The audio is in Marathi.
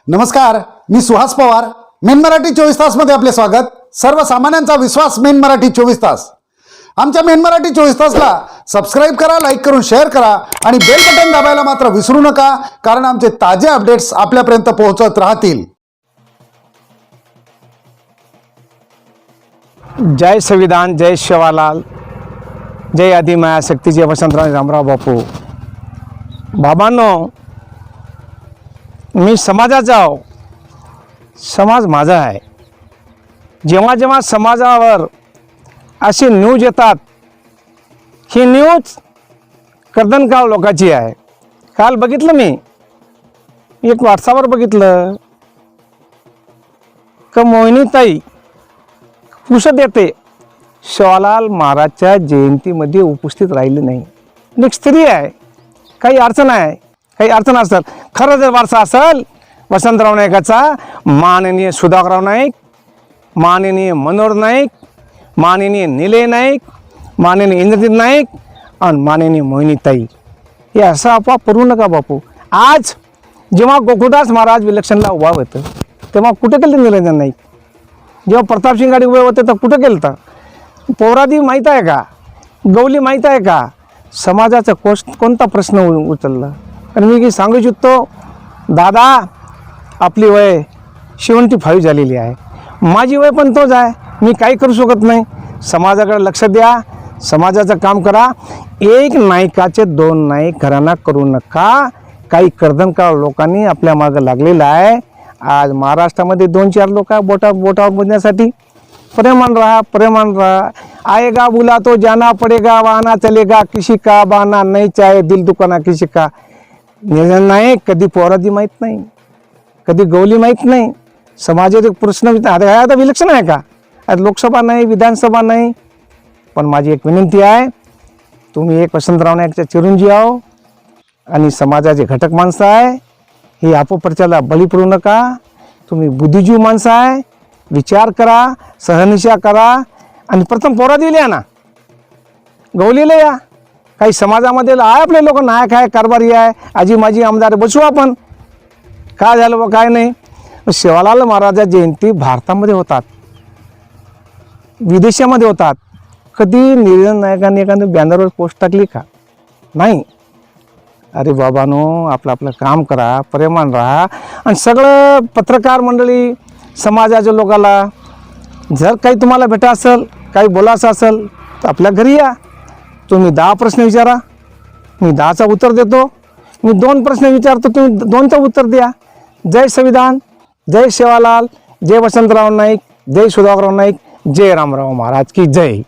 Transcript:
नमस्कार, मी सुहास पवार. मेन मराठी 24 तास मध्ये आपले स्वागत. सर्वसामान्यांचा विश्वास मेन मराठी 24 तास. आमच्या मेन मराठी 24 तासला सबस्क्राईब करा, लाईक करून शेअर करा आणि बेल बटन दाबायला मात्र विसरू नका, कारण आमचे ताजे अपडेट्स आपल्यापर्यंत पोहोचत राहतील. जय संविधान, जय शेवालाल, जय आदिमाया शक्ती, जय वसंतराव रामराव बापू. बाबांनो, मी समाजाचा आहो. समाज माझा आहे. जेव्हा जेव्हा समाजावर अशी न्यूज येतात, ही न्यूज कर्दनकाळ लोकांची आहे. काल बघितलं मी एक व्हॉट्सअपवर बघितलं का मोहिनीताई पुसत येते शिवालाल महाराजच्या जयंतीमध्ये उपस्थित राहिले नाही. एक स्त्री आहे, काही अडचण आहे, काही अडचण असेल. खरं जर वारसा असेल वसंतराव नाईकाचा, माननीय सुधाकरराव नाईक, माननीय मनोहर नाईक, माननीय निलय नाईक, माननीय इंद्रजित नाईक आणि माननीय मोहिनीताई, हे असं अफवा पडू नका बापू. आज जेव्हा गोकुळदास महाराज विलक्षणला उभा होतं तेव्हा कुठं केलं निरंजन नाईक? जेव्हा प्रतापसिंग गाडी उभे होते तर कुठं केलं? तर पोरादी माहीत आहे का? गवली माहीत आहे का? समाजाचा कोणता प्रश्न उचलला? आणि मी सांगू इच्छितो, दादा आपली वय 75 झालेली आहे, माझी वय पण तोच आहे. मी काही करू शकत नाही. समाजाकडे लक्ष द्या, समाजाचं काम करा. एक नायकाचे दोन नाईक घराणा करू नका. काही कर्दनकाळ लोकांनी आपल्या मागं लागलेलं आहे. आज महाराष्ट्रामध्ये 2-4 लोक बोटावर बोलण्यासाठी. प्रेमान रहा, प्रेमान रहा. आएगा बुला तो जाना पडेगा, वाहना चलेगा किसी का, बहाना नहीं चाहे दिल दुकाना किसी का. निरंजन नाईक कधी पोरादी माहीत नाही, कधी गवली माहीत नाही. समाजाचे प्रश्न आता विलक्षण आहे का? आज लोकसभा नाही, विधानसभा नाही. पण माझी एक विनंती आहे, तुम्ही एक वसंतराव नाईकच्या चिरंजीव आहो आणि समाजाचे घटक माणसं आहे. ही अपप्रचाराला बळी पडू नका. तुम्ही बुद्धिजीव माणसं आहे. विचार करा, सहनिशा करा आणि प्रथम पोरादी लिहा ना, गवलीला या. काही समाजामध्ये आहे आपले लोक, नायक आहे, कारभारी आहे, आजी माझी आमदार, बसू आपण. काय झालं व काय नाही. शिवालाल महाराजा जयंती भारतामध्ये होतात, विदेशामध्ये होतात. कधी निरंजन नायकांनी एखादं बॅनरवर पोस्ट टाकली का? नाही. अरे बाबानो, आपलं काम करा, प्रेमान राहा. आणि सगळं पत्रकार मंडळी, समाजाच्या लोकाला जर काही तुम्हाला भेटा असेल, काही बोलायचं असेल तर आपल्या घरी या. तुम्ही 10 प्रश्न विचारा, मी 10चा उत्तर देतो. मी 2 प्रश्न विचारतो, तुम्ही 2चं उत्तर द्या. जय संविधान, जय शेवालाल, जय वसंतराव नाईक, जय सुधाकरराव नाईक, जय रामराव महाराज की जय.